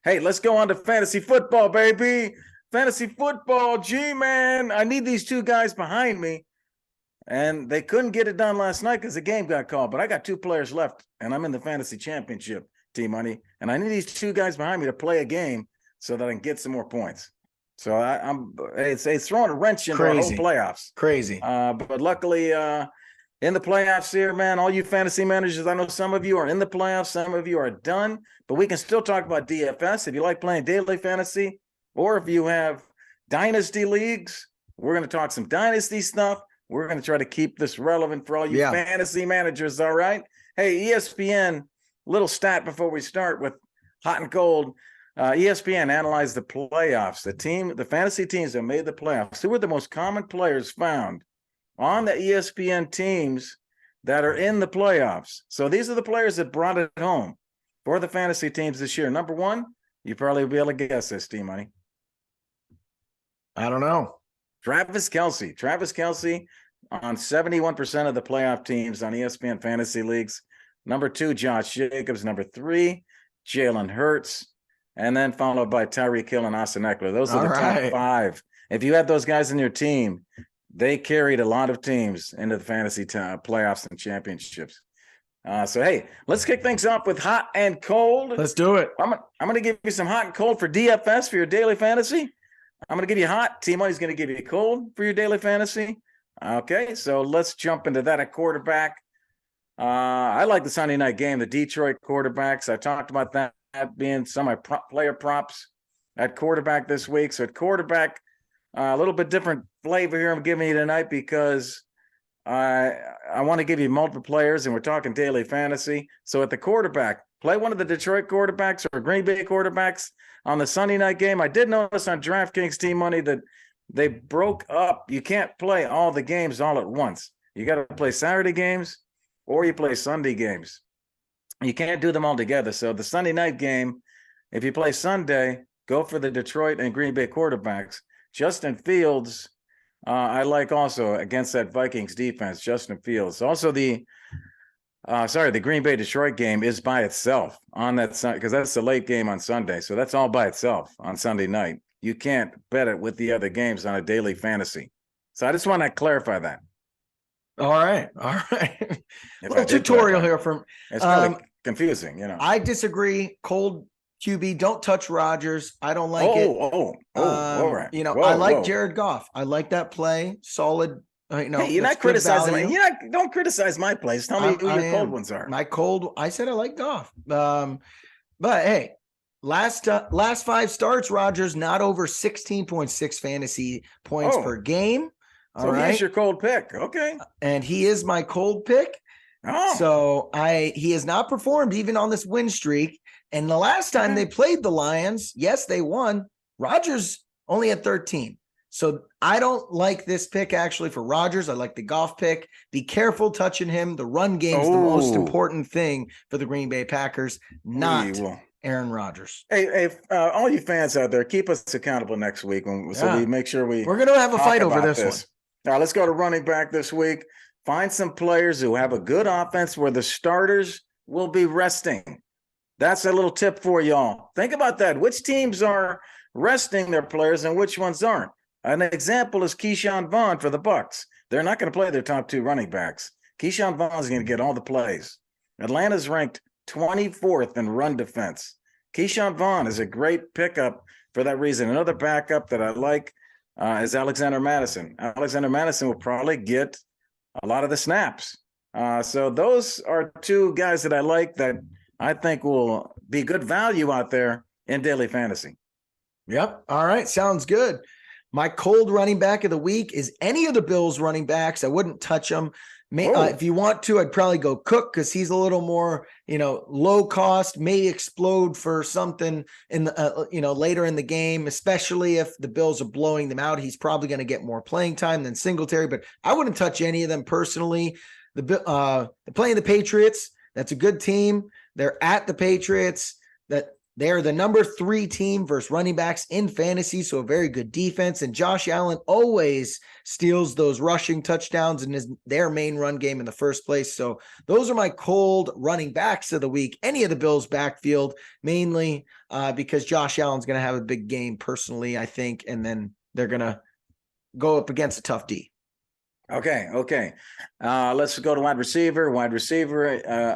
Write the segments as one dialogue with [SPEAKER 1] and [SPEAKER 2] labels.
[SPEAKER 1] Hey, let's go on to fantasy football, baby. Fantasy football, G-man. I need these two guys behind me. And they couldn't get it done last night because the game got called. But I got two players left, and I'm in the fantasy championship, T-Money. And I need these two guys behind me to play a game so that I can get some more points. So it's throwing a wrench into our whole playoffs.
[SPEAKER 2] Crazy.
[SPEAKER 1] But luckily, in the playoffs here, man, all you fantasy managers, I know some of you are in the playoffs, some of you are done, but we can still talk about DFS. If you like playing daily fantasy, or if you have dynasty leagues, we're going to talk some dynasty stuff. We're going to try to keep this relevant for all you fantasy managers, all right? Hey, ESPN, little stat before we start with hot and cold. ESPN analyzed the playoffs, the fantasy teams that made the playoffs. Who were the most common players found on the ESPN teams that are in the playoffs? So these are the players that brought it home for the fantasy teams this year. Number one, you probably will be able to guess this, T-Money.
[SPEAKER 2] I don't know.
[SPEAKER 1] Travis Kelce on 71% of the playoff teams on ESPN fantasy leagues. Number two, Josh Jacobs. Number three, Jalen Hurts. And then followed by Tyreek Hill and Austin Eckler. Those are the top five. If you had those guys in your team, they carried a lot of teams into the fantasy playoffs and championships. So, hey, let's kick things off with hot and cold.
[SPEAKER 2] Let's do it.
[SPEAKER 1] I'm going to give you some hot and cold for DFS for your daily fantasy. I'm going to give you hot. T-Money's going to give you cold for your daily fantasy. Okay, so let's jump into that at quarterback. I like the Sunday night game, the Detroit quarterbacks. I talked about that being some of my player props at quarterback this week. So at quarterback, a little bit different flavor here I'm giving you tonight because I want to give you multiple players, and we're talking daily fantasy. So at the quarterback, play one of the Detroit quarterbacks or Green Bay quarterbacks on the Sunday night game. I did notice on DraftKings T-Money that they broke up. You can't play all the games all at once. You got to play Saturday games or you play Sunday games. You can't do them all together. So the Sunday night game, if you play Sunday, go for the Detroit and Green Bay quarterbacks. Justin Fields, I like also against that Vikings defense, Justin Fields. Also the Green Bay Detroit game is by itself on that Sunday because that's the late game on Sunday. So that's all by itself on Sunday night. You can't bet it with the other games on a daily fantasy. So I just want to clarify that.
[SPEAKER 2] All right. Little tutorial here from.
[SPEAKER 1] It's kind of confusing, you know.
[SPEAKER 2] I disagree. Cold QB, don't touch Rodgers. I don't like it.
[SPEAKER 1] All right.
[SPEAKER 2] You know, I like Jared Goff. I like that play. Solid.
[SPEAKER 1] Hey, you're not criticizing me. Don't criticize my plays. Tell me who your cold ones are.
[SPEAKER 2] My cold. I said I like Goff. But hey, last 5 starts, Rodgers not over 16.6 fantasy points per game.
[SPEAKER 1] So he's your cold pick. Okay.
[SPEAKER 2] And he is my cold pick.
[SPEAKER 1] Oh.
[SPEAKER 2] So he has not performed even on this win streak. And the last time they played the Lions, yes, they won. Rodgers only had 13. So I don't like this pick actually for Rodgers. I like the Goff pick. Be careful touching him. The run game is the most important thing for the Green Bay Packers, not Aaron Rodgers.
[SPEAKER 1] Hey, all you fans out there, keep us accountable next week so we make sure we're
[SPEAKER 2] going to have a fight over this one.
[SPEAKER 1] All right, let's go to running back this week. Find some players who have a good offense where the starters will be resting. That's a little tip for y'all. Think about that. Which teams are resting their players and which ones aren't? An example is Keyshawn Vaughn for the Bucs. They're not going to play their top 2 running backs. Keyshawn Vaughn is going to get all the plays. Atlanta's ranked 24th in run defense. Keyshawn Vaughn is a great pickup for that reason. Another backup that I like is Alexander Madison. Alexander Madison will probably get a lot of the snaps. So those are 2 guys that I like that I think will be good value out there in daily fantasy.
[SPEAKER 2] Yep. All right. Sounds good. My cold running back of the week is any of the Bills running backs. I wouldn't touch them. If you want to, I'd probably go Cook because he's a little more, low cost, may explode for something in the, later in the game, especially if the Bills are blowing them out. He's probably going to get more playing time than Singletary, but I wouldn't touch any of them personally. They're playing the Patriots. That's a good team. They're at the Patriots. That They are the number 3 team versus running backs in fantasy, so a very good defense. And Josh Allen always steals those rushing touchdowns and is their main run game in the first place. So those are my cold running backs of the week. Any of the Bills' backfield, mainly because Josh Allen's going to have a big game personally, I think, and then they're going to go up against a tough D.
[SPEAKER 1] Okay. Let's go to wide receiver.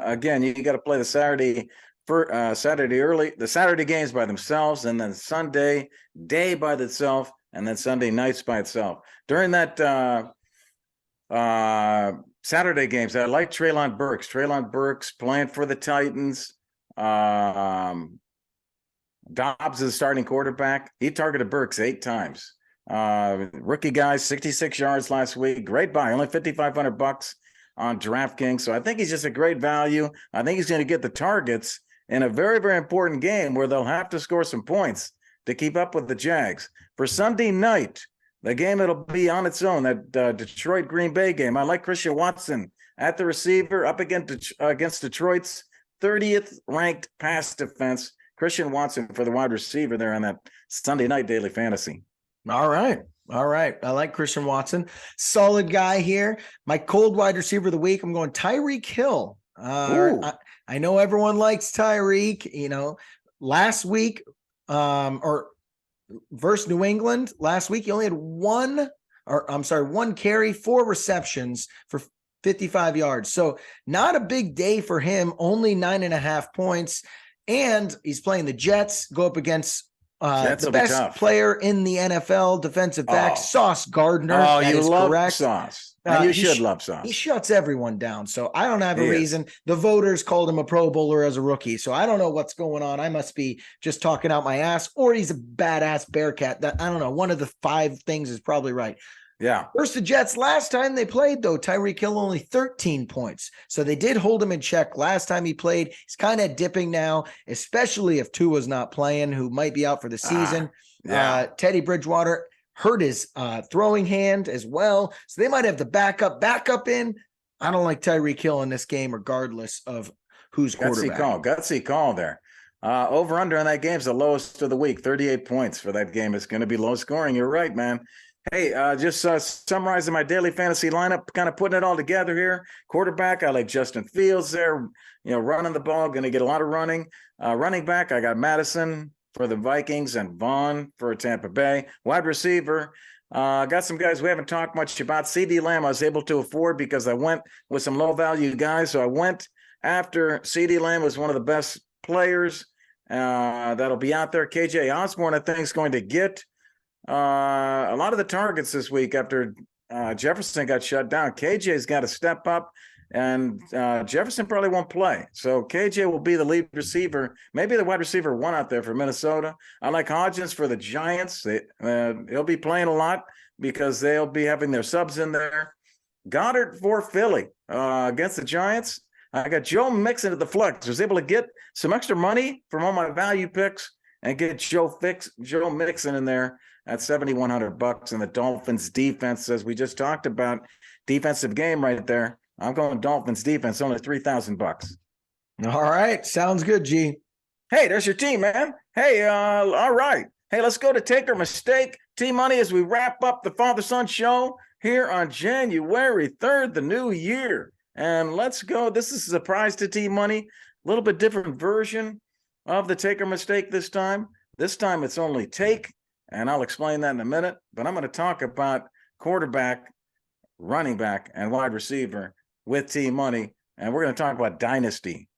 [SPEAKER 1] Again, you got to play the Saturday early, the Saturday games by themselves, and then Sunday day by itself, and then Sunday nights by itself. During that Saturday games, I like Treylon Burks. Treylon Burks playing for the Titans. Dobbs is the starting quarterback. He targeted Burks 8 times. Rookie guy, 66 yards last week. Great buy, only $5,500 on DraftKings. So I think he's just a great value. I think he's going to get the targets in a very, very important game where they'll have to score some points to keep up with the Jags. For Sunday night, the game that'll be on its own, that Detroit-Green Bay game, I like Christian Watson at the receiver up against Detroit's 30th ranked pass defense. Christian Watson for the wide receiver there on that Sunday night daily fantasy.
[SPEAKER 2] All right. I like Christian Watson. Solid guy here. My cold wide receiver of the week, I'm going Tyreek Hill. I know everyone likes Tyreek. Last week, or versus New England, last week, he only had one carry, 4 receptions for 55 yards. So not a big day for him, only 9.5 points. And he's playing the Jets, go up against the best player in the NFL, defensive back, Sauce Gardner.
[SPEAKER 1] Oh, you love correct. Sauce. And you should love Sauce.
[SPEAKER 2] He shuts everyone down. So I don't have a reason. The voters called him a Pro Bowler as a rookie. So I don't know what's going on. I must be just talking out my ass, or he's a badass Bearcat. I don't know. One of the 5 things is probably right.
[SPEAKER 1] Yeah.
[SPEAKER 2] Versus the Jets, last time they played, though, Tyreek Hill only 13 points. So they did hold him in check last time he played. He's kind of dipping now, especially if Tua's not playing, who might be out for the season. Teddy Bridgewater hurt his throwing hand as well. So they might have the backup in. I don't like Tyreek Hill in this game, regardless of who's quarterback.
[SPEAKER 1] Gutsy call there. Over under on that game is the lowest of the week, 38 points for that game. It's going to be low scoring. You're right, man. Hey, just summarizing my daily fantasy lineup, kind of putting it all together here. Quarterback, I like Justin Fields there, running the ball, going to get a lot of running. Running back, I got Madison for the Vikings and Vaughn for Tampa Bay. Wide receiver, got some guys we haven't talked much about. CeeDee Lamb I was able to afford because I went with some low-value guys. So I went after CeeDee Lamb was one of the best players that'll be out there. KJ Osborne, I think, is going to get a lot of the targets this week after Jefferson got shut down. KJ's got to step up, and Jefferson probably won't play. So KJ will be the lead receiver, maybe the wide receiver 1 out there for Minnesota. I like Hodgins for the Giants. He'll be playing a lot because they'll be having their subs in there. Goddard for Philly against the Giants. I got Joe Mixon at the flex. I was able to get some extra money from all my value picks and get Joe Mixon in there at $7,100. And the Dolphins defense, as we just talked about, defensive game right there. I'm going Dolphins defense, only $3,000.
[SPEAKER 2] All right. Sounds good, G.
[SPEAKER 1] Hey, there's your team, man. Hey, all right. Hey, let's go to Take or Mistake. T-Money, as we wrap up the Father-Son show here on January 3rd, the new year. And let's go. This is a surprise to T-Money. A little bit different version of the Take or Mistake this time. This time it's only take, and I'll explain that in a minute. But I'm going to talk about quarterback, running back, and wide receiver with T-Money. And we're going to talk about Dynasty.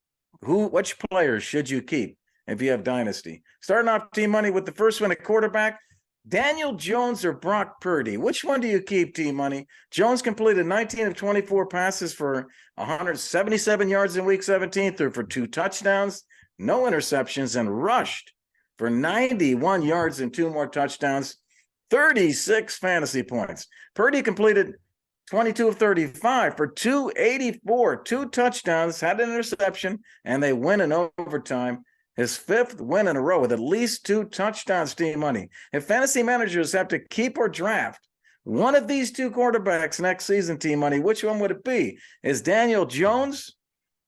[SPEAKER 1] Which players should you keep if you have Dynasty? Starting off T-Money with the first one at quarterback, Daniel Jones or Brock Purdy. Which one do you keep, T-Money? Jones completed 19 of 24 passes for 177 yards in Week 17, threw for 2 touchdowns, no interceptions, and rushed for 91 yards and 2 more touchdowns, 36 fantasy points. Purdy completed 22 of 35 for 284, 2 touchdowns, had an interception, and they win in overtime. His 5th win in a row with at least 2 touchdowns, T-Money. If fantasy managers have to keep or draft one of these 2 quarterbacks next season, T-Money, which one would it be? Is Daniel Jones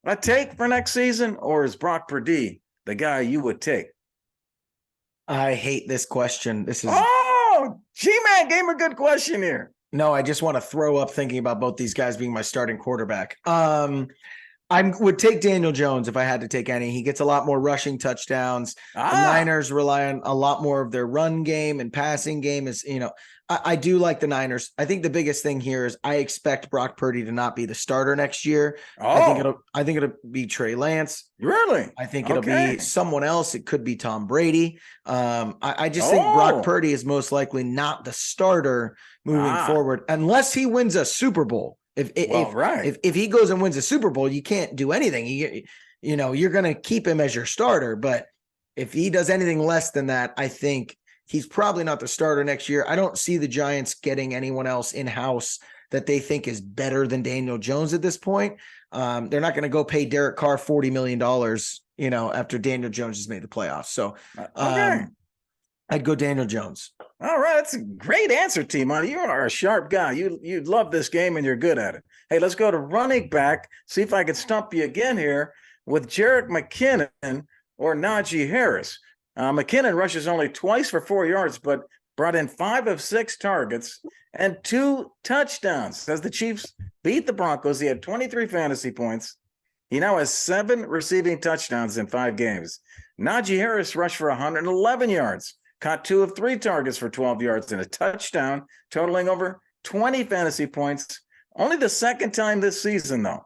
[SPEAKER 1] a take for next season, or is Brock Purdy the guy you would take?
[SPEAKER 2] I hate this question. This is
[SPEAKER 1] Oh, G-Man gave me a good question here.
[SPEAKER 2] no, I just want to throw up thinking about both these guys being my starting quarterback. I would take Daniel Jones if I had to take any. He gets a lot more rushing touchdowns. The Niners rely on a lot more of their run game and passing game. I do like the Niners. I think the biggest thing here is I expect Brock Purdy to not be the starter next year. I think it'll be Trey Lance.
[SPEAKER 1] Really?
[SPEAKER 2] I think it'll be someone else. It could be Tom Brady. I just think Brock Purdy is most likely not the starter moving forward unless he wins a Super Bowl. If he goes and wins a Super Bowl, you can't do anything. You're going to keep him as your starter. But if he does anything less than that, I think he's probably not the starter next year. I don't see the Giants getting anyone else in-house that they think is better than Daniel Jones at this point. They're not going to go pay Derek Carr $40 million, after Daniel Jones has made the playoffs. So I'd go Daniel Jones.
[SPEAKER 1] All right, that's a great answer, T-Money. You are a sharp guy. You love this game and you're good at it. Hey, let's go to running back. See if I can stump you again here with Jerick McKinnon or Najee Harris. McKinnon rushes only twice for 4 yards, but brought in 5 of 6 targets and 2 touchdowns. As the Chiefs beat the Broncos, he had 23 fantasy points. He now has 7 receiving touchdowns in 5 games. Najee Harris rushed for 111 yards. Caught 2 of 3 targets for 12 yards and a touchdown, totaling over 20 fantasy points. Only the second time this season, though.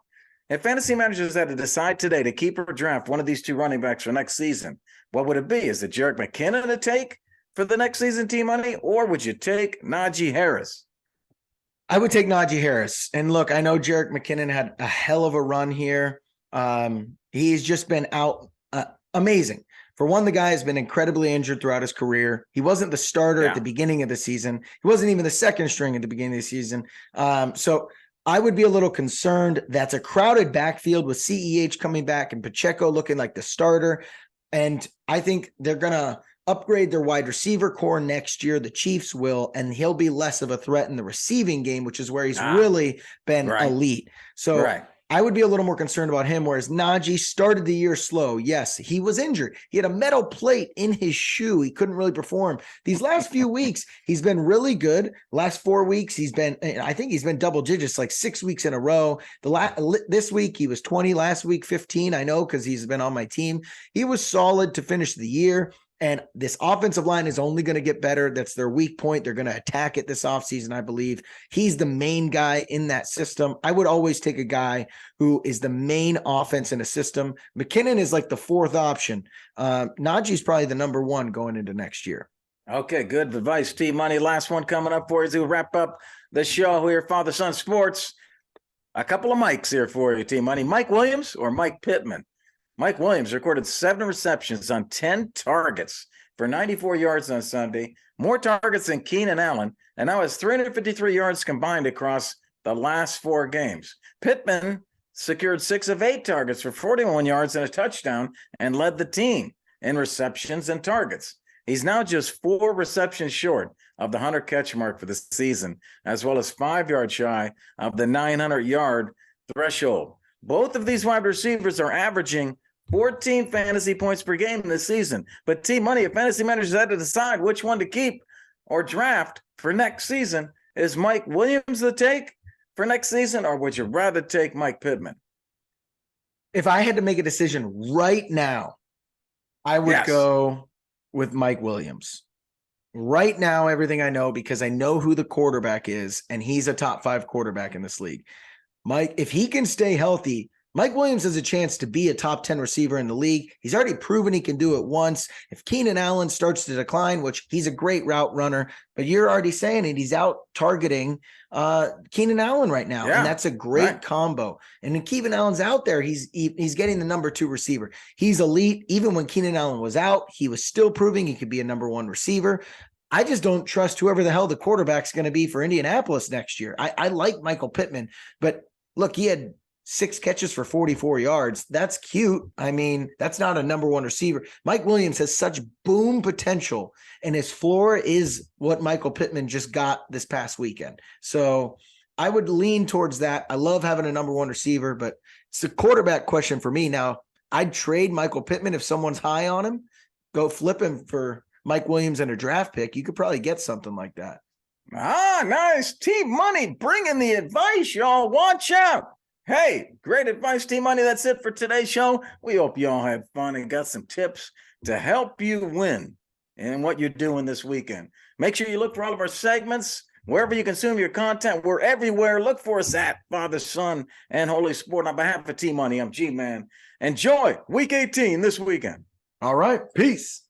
[SPEAKER 1] If fantasy managers had to decide today to keep or draft one of these 2 running backs for next season, what would it be? Is it Jerick McKinnon to take for the next season, T-Money, or would you take Najee Harris?
[SPEAKER 2] I would take Najee Harris. And look, I know Jerick McKinnon had a hell of a run here. He's just been out amazing. For one, the guy has been incredibly injured throughout his career. He wasn't the starter at the beginning of the season. He wasn't even the second string at the beginning of the season. So I would be a little concerned. That's a crowded backfield with CEH coming back and Pacheco looking like the starter. And I think they're going to upgrade their wide receiver core next year. The Chiefs will, and he'll be less of a threat in the receiving game, which is where he's really been elite. So I would be a little more concerned about him, whereas Najee started the year slow. Yes, he was injured. He had a metal plate in his shoe. He couldn't really perform. These last few weeks, he's been really good. Last 4 weeks, I think he's been double digits, like 6 weeks in a row. This week, he was 20. Last week, 15. I know because he's been on my team. He was solid to finish the year. And this offensive line is only going to get better. That's their weak point. They're going to attack it this offseason, I believe. He's the main guy in that system. I would always take a guy who is the main offense in a system. McKinnon is like the 4th option. Najee's probably the number 1 going into next year.
[SPEAKER 1] Okay, good advice, T-Money. Last one coming up for you as we wrap up the show here, Father-Son Sports. A couple of mics here for you, T-Money. Mike Williams or Mike Pittman? Mike Williams recorded 7 receptions on 10 targets for 94 yards on Sunday, more targets than Keenan Allen, and now has 353 yards combined across the last 4 games. Pittman secured 6 of 8 targets for 41 yards and a touchdown and led the team in receptions and targets. He's now just 4 receptions short of the 100-catch mark for the season, as well as 5 yards shy of the 900-yard threshold. Both of these wide receivers are averaging 14 fantasy points per game this season. But T-Money, if fantasy managers had to decide which one to keep or draft for next season, is Mike Williams the take for next season, or would you rather take Mike Pittman?
[SPEAKER 2] If I had to make a decision right now, I would go with Mike Williams. Right now, everything I know, because I know who the quarterback is, and he's a top 5 quarterback in this league. Mike, if he can stay healthy, Mike Williams has a chance to be a top 10 receiver in the league. He's already proven he can do it once. If Keenan Allen starts to decline, which he's a great route runner, but you're already saying it, he's out targeting Keenan Allen right now. And that's a great combo. And when Keenan Allen's out there, he's getting the number 2 receiver. He's elite. Even when Keenan Allen was out, he was still proving he could be a number 1 receiver. I just don't trust whoever the hell the quarterback's going to be for Indianapolis next year. I like Michael Pittman, but look, he had 6 catches for 44 yards. That's cute. I mean, that's not a number 1 receiver. Mike Williams has such boom potential, and his floor is what Michael Pittman just got this past weekend. So I would lean towards that. I love having a number 1 receiver, but it's a quarterback question for me. Now, I'd trade Michael Pittman if someone's high on him, go flip him for Mike Williams and a draft pick, you could probably get something like that.
[SPEAKER 1] Ah, nice. T-Money bringing the advice, y'all. Watch out. Hey, great advice, T-Money. That's it for today's show. We hope you all had fun and got some tips to help you win in what you're doing this weekend. Make sure you look for all of our segments wherever you consume your content. We're everywhere. Look for us at Father, Son, and Holy Sport. On behalf of T-Money, I'm G-Man. Enjoy Week 18 this weekend.
[SPEAKER 2] All right. Peace.